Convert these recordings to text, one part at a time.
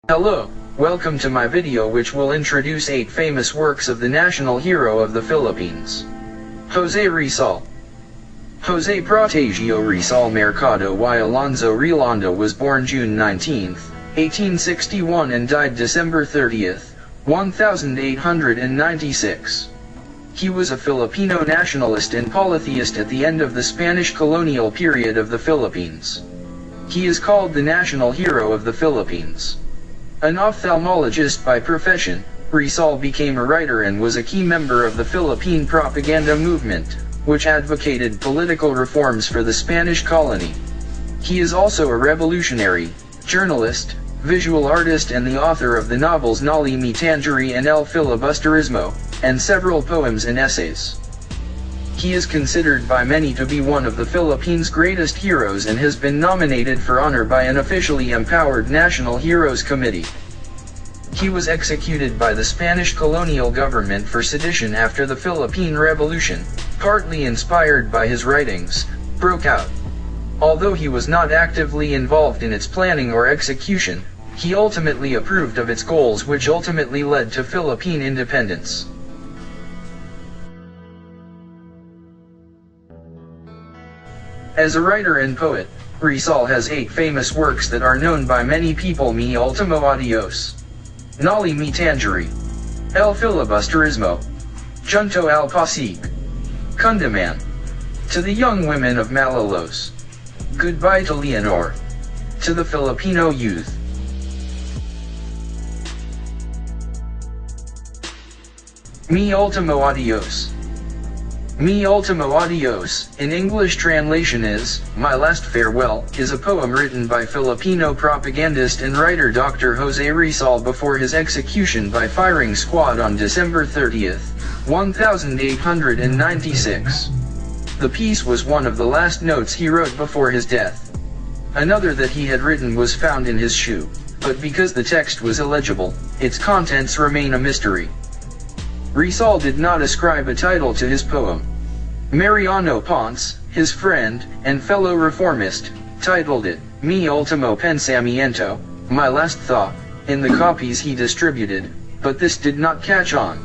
Hello, welcome to my video which will introduce 8 famous works of the national hero of the Philippines. Jose Rizal. Jose Protagio Rizal Mercado y Alonzo Relanda was born June 19, 1861 and died December 30, 1896. He was a Filipino nationalist and polytheist at the end of the Spanish colonial period of the Philippines. He is called the national hero of the Philippines. An ophthalmologist by profession, Rizal became a writer and was a key member of the Philippine propaganda movement, which advocated political reforms for the Spanish colony. He is also a revolutionary, journalist, visual artist and the author of the novels Nali Mi Tangery and El Filibusterismo, and several poems and essays. He is considered by many to be one of the Philippines' greatest heroes and has been nominated for honor by an officially empowered National Heroes Committee. He was executed by the Spanish colonial government for sedition after the Philippine Revolution, partly inspired by his writings, broke out. Although he was not actively involved in its planning or execution, he ultimately approved of its goals which ultimately led to Philippine independence. As a writer and poet, Rizal has 8 famous works that are known by many people: Mi Ultimo Adios, Nali Mi Tangery, El Filibusterismo, Junto al Pasig, Kundaman, To the Young Women of Malolos, Goodbye to Leonor, To the Filipino Youth. Mi Ultimo Adios. Mi Ultimo Adios, in English translation is, My Last Farewell, is a poem written by Filipino propagandist and writer Dr. Jose Rizal before his execution by firing squad on December 30, 1896. The piece was one of the last notes he wrote before his death. Another that he had written was found in his shoe, but because the text was illegible, its contents remain a mystery. Rizal did not ascribe a title to his poem. Mariano Ponce, his friend, and fellow reformist, titled it, Mi Ultimo Pensamiento, My Last Thought, in the copies he distributed, but this did not catch on.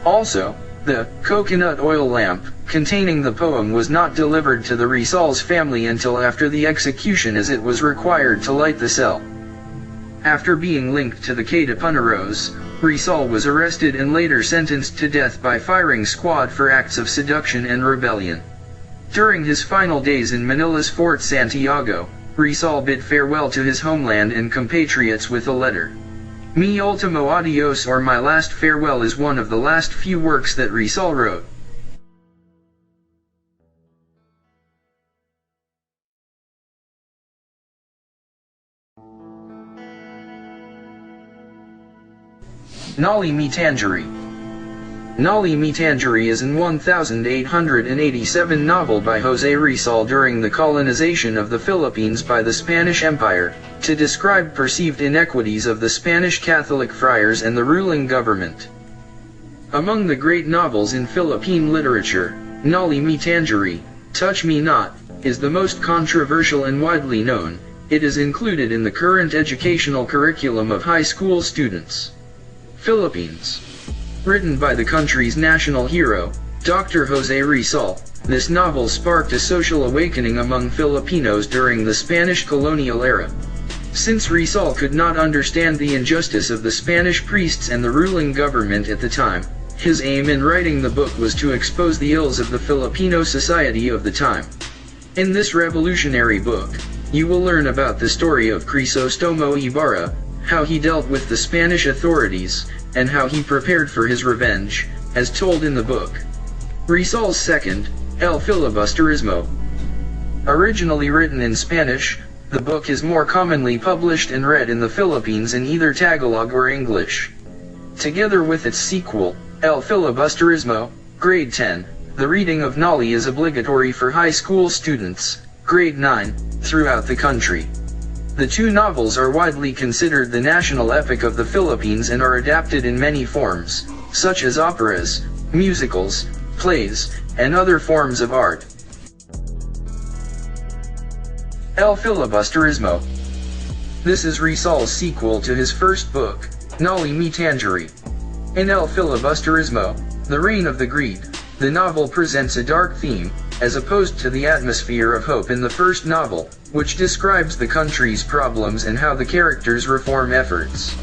Also, the coconut oil lamp, containing the poem was not delivered to the Rizal's family until after the execution as it was required to light the cell. After being linked to the Katipuneros, Rizal was arrested and later sentenced to death by firing squad for acts of seduction and rebellion. During his final days in Manila's Fort Santiago, Rizal bid farewell to his homeland and compatriots with a letter. Mi Ultimo Adios, or My Last Farewell, is one of the last few works that Rizal wrote. Nali Mi Tangery. Nali Mi Tangery is an 1887 novel by Jose Rizal during the colonization of the Philippines by the Spanish Empire, to describe perceived inequities of the Spanish Catholic friars and the ruling government. Among the great novels in Philippine literature, Nali Mi Tangery, Touch Me Not, is the most controversial and widely known. It is included in the current educational curriculum of high school students. Philippines. Written by the country's national hero, Dr. Jose Rizal, this novel sparked a social awakening among Filipinos during the Spanish colonial era. Since Rizal could not understand the injustice of the Spanish priests and the ruling government at the time, his aim in writing the book was to expose the ills of the Filipino society of the time. In this revolutionary book, you will learn about the story of Crisostomo Ibarra, how he dealt with the Spanish authorities, and how he prepared for his revenge, as told in the book. Rizal's second, El Filibusterismo. Originally written in Spanish, the book is more commonly published and read in the Philippines in either Tagalog or English. Together with its sequel, El Filibusterismo, Grade 10, the reading of Nali is obligatory for high school students, Grade 9, throughout the country. The two novels are widely considered the national epic of the Philippines and are adapted in many forms, such as operas, musicals, plays, and other forms of art. El Filibusterismo. This is Rizal's sequel to his first book, Noli Me Tangere. In El Filibusterismo, The Reign of the Greed, the novel presents a dark theme, as opposed to the atmosphere of hope in the first novel, which describes the country's problems and how the characters' reform efforts.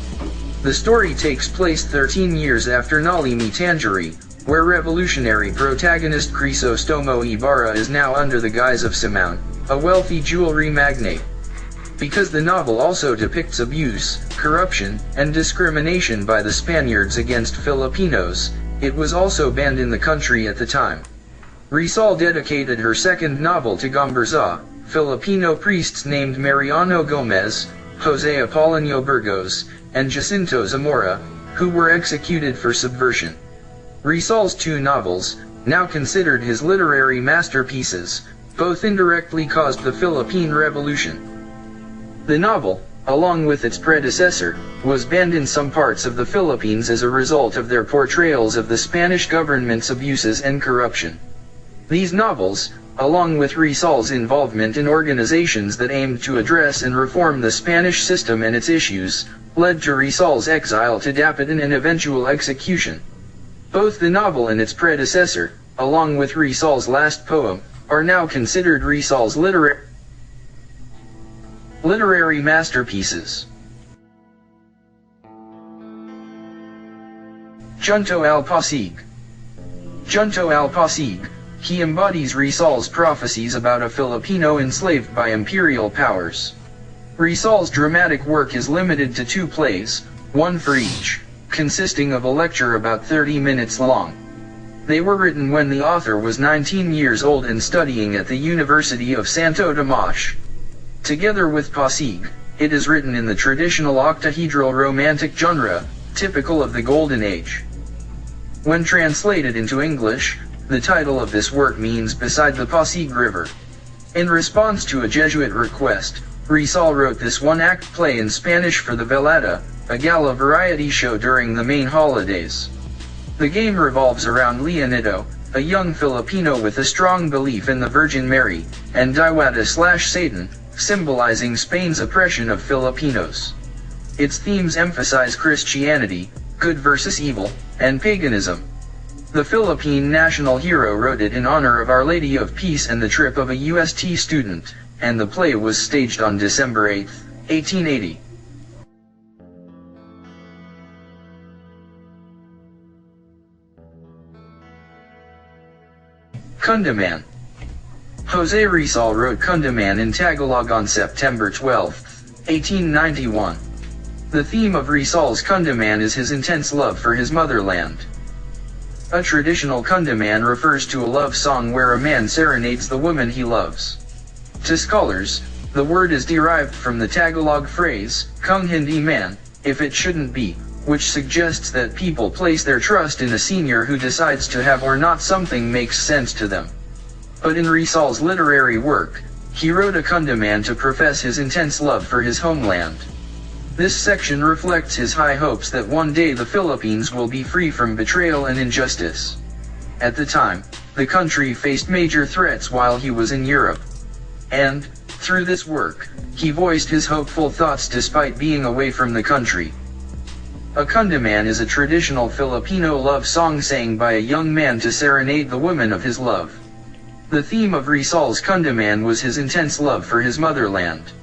The story takes place 13 years after Noli Me Tangere, where revolutionary protagonist Crisostomo Ibarra is now under the guise of Simone, a wealthy jewelry magnate. Because the novel also depicts abuse, corruption, and discrimination by the Spaniards against Filipinos, it was also banned in the country at the time. Rizal dedicated her second novel to Gomberza, Filipino priests named Mariano Gomez, Jose Apolinio Burgos, and Jacinto Zamora, who were executed for subversion. Rizal's two novels, now considered his literary masterpieces, both indirectly caused the Philippine Revolution. The novel, along with its predecessor, was banned in some parts of the Philippines as a result of their portrayals of the Spanish government's abuses and corruption. These novels, along with Rizal's involvement in organizations that aimed to address and reform the Spanish system and its issues, led to Rizal's exile to Dapitan and eventual execution. Both the novel and its predecessor, along with Rizal's last poem, are now considered Rizal's literary masterpieces. Junto al Pasig. Junto al Pasig, he embodies Rizal's prophecies about a Filipino enslaved by imperial powers. Rizal's dramatic work is limited to 2 plays, one for each, consisting of a lecture about 30 minutes long. They were written when the author was 19 years old and studying at the University of Santo Tomas. Together with Pasig, it is written in the traditional octahedral romantic genre, typical of the Golden Age. When translated into English, the title of this work means Beside the Pasig River. In response to a Jesuit request, Rizal wrote this one-act play in Spanish for the Velada, a gala variety show during the main holidays. The game revolves around Leonito, a young Filipino with a strong belief in the Virgin Mary, and Diwata/Satan, symbolizing Spain's oppression of Filipinos. Its themes emphasize Christianity, good versus evil, and paganism. The Philippine national hero wrote it in honor of Our Lady of Peace and the trip of a UST student, and the play was staged on December 8, 1880. Kundaman. Jose Rizal wrote Kundaman in Tagalog on September 12, 1891. The theme of Rizal's Kundaman is his intense love for his motherland. A traditional Kundaman refers to a love song where a man serenades the woman he loves. To scholars, the word is derived from the Tagalog phrase, kung hindi man, if it shouldn't be, which suggests that people place their trust in a senior who decides to have or not something makes sense to them. But in Rizal's literary work, he wrote a Kundaman to profess his intense love for his homeland. This section reflects his high hopes that one day the Philippines will be free from betrayal and injustice. At the time, the country faced major threats while he was in Europe. And, through this work, he voiced his hopeful thoughts despite being away from the country. A Kundaman is a traditional Filipino love song sang by a young man to serenade the woman of his love. The theme of Rizal's Kundaman was his intense love for his motherland.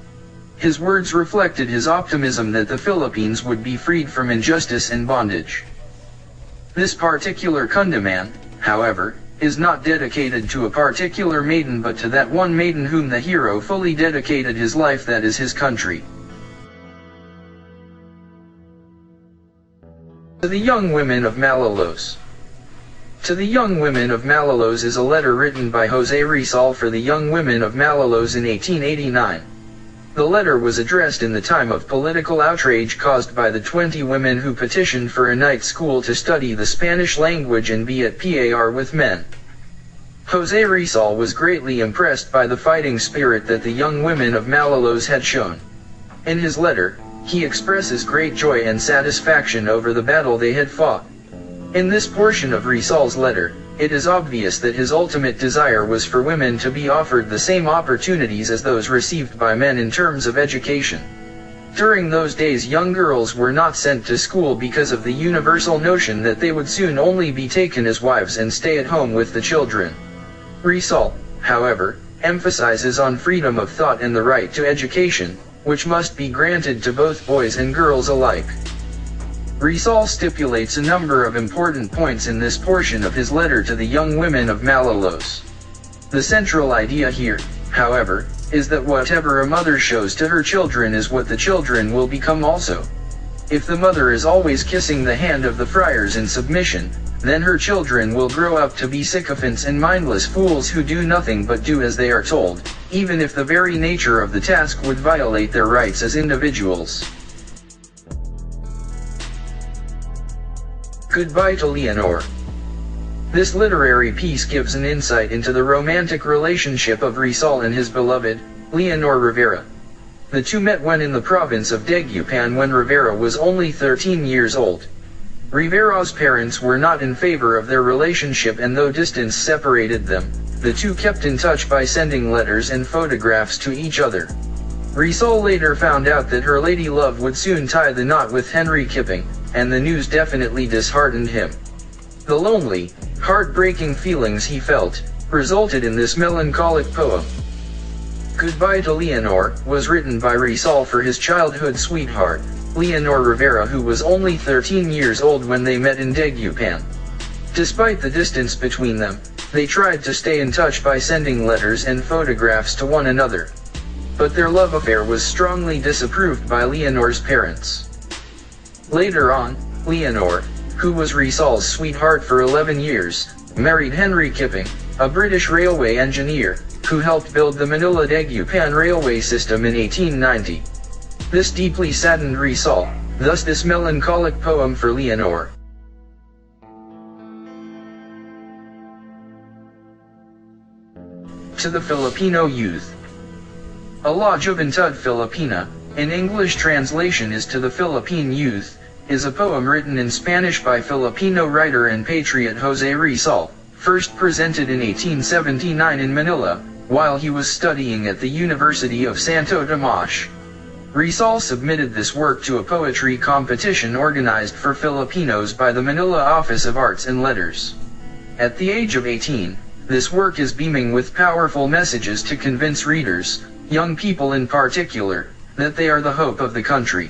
His words reflected his optimism that the Philippines would be freed from injustice and bondage. This particular Kundaman, however, is not dedicated to a particular maiden but to that one maiden whom the hero fully dedicated his life, that is his country. To the Young Women of Malolos. To the Young Women of Malolos is a letter written by Jose Rizal for the young women of Malolos in 1889. The letter was addressed in the time of political outrage caused by the 20 women who petitioned for a night school to study the Spanish language and be at par with men. Jose Rizal was greatly impressed by the fighting spirit that the young women of Malolos had shown. In his letter, he expresses great joy and satisfaction over the battle they had fought. In this portion of Rizal's letter, it is obvious that his ultimate desire was for women to be offered the same opportunities as those received by men in terms of education. During those days young girls were not sent to school because of the universal notion that they would soon only be taken as wives and stay at home with the children. Rizal, however, emphasizes on freedom of thought and the right to education, which must be granted to both boys and girls alike. Rizal stipulates a number of important points in this portion of his letter to the young women of Malolos. The central idea here, however, is that whatever a mother shows to her children is what the children will become also. If the mother is always kissing the hand of the friars in submission, then her children will grow up to be sycophants and mindless fools who do nothing but do as they are told, even if the very nature of the task would violate their rights as individuals. Goodbye to Leonor. This literary piece gives an insight into the romantic relationship of Rizal and his beloved, Leonor Rivera. The two met when in the province of Dagupan when Rivera was only 13 years old. Rivera's parents were not in favor of their relationship, and though distance separated them, the two kept in touch by sending letters and photographs to each other. Rizal later found out that her lady love would soon tie the knot with Henry Kipping, and the news definitely disheartened him. The lonely, heartbreaking feelings he felt resulted in this melancholic poem. Goodbye to Leonor was written by Rizal for his childhood sweetheart, Leonor Rivera, who was only 13 years old when they met in Dagupan. Despite the distance between them, they tried to stay in touch by sending letters and photographs to one another. But their love affair was strongly disapproved by Leonor's parents. Later on, Leonor, who was Rizal's sweetheart for 11 years, married Henry Kipping, a British railway engineer, who helped build the Manila-Dagupan railway system in 1890. This deeply saddened Rizal, thus this melancholic poem for Leonor. To the Filipino youth. A La Juventud Filipina, in English translation is To the Philippine Youth, is a poem written in Spanish by Filipino writer and patriot Jose Rizal, first presented in 1879 in Manila, while he was studying at the University of Santo Tomas. Rizal submitted this work to a poetry competition organized for Filipinos by the Manila Office of Arts and Letters. At the age of 18, this work is beaming with powerful messages to convince readers, young people in particular, that they are the hope of the country.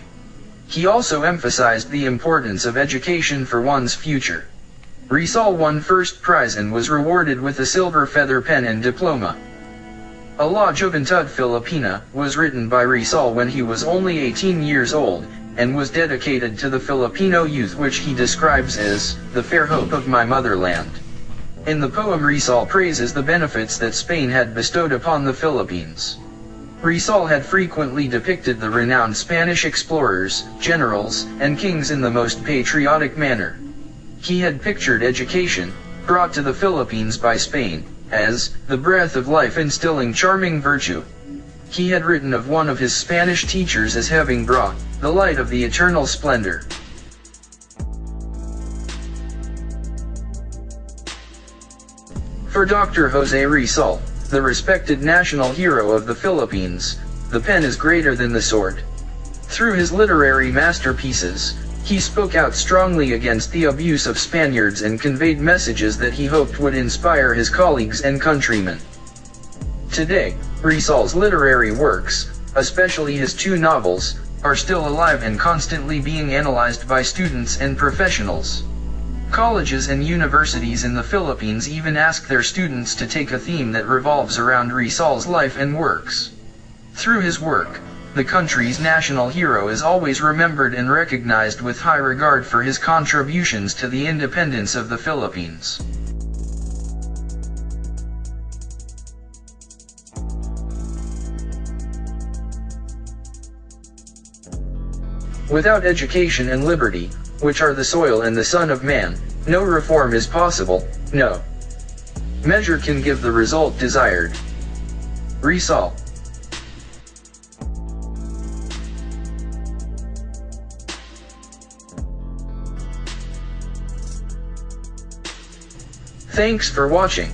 He also emphasized the importance of education for one's future. Rizal won first prize and was rewarded with a silver feather pen and diploma. A La Juventud Filipina was written by Rizal when he was only 18 years old, and was dedicated to the Filipino youth, which he describes as the fair hope of my motherland. In the poem, Rizal praises the benefits that Spain had bestowed upon the Philippines. Rizal had frequently depicted the renowned Spanish explorers, generals, and kings in the most patriotic manner. He had pictured education, brought to the Philippines by Spain, as the breath of life instilling charming virtue. He had written of one of his Spanish teachers as having brought the light of the eternal splendor. For Dr. Jose Rizal, the respected national hero of the Philippines, the pen is greater than the sword. Through his literary masterpieces, he spoke out strongly against the abuse of Spaniards and conveyed messages that he hoped would inspire his colleagues and countrymen. Today, Rizal's literary works, especially his two novels, are still alive and constantly being analyzed by students and professionals. Colleges and universities in the Philippines even ask their students to take a theme that revolves around Rizal's life and works. Through his work, the country's national hero is always remembered and recognized with high regard for his contributions to the independence of the Philippines. Without education and liberty, which are the soil and the son of man, no reform is possible, no measure can give the result desired. Rizal. Thanks for watching.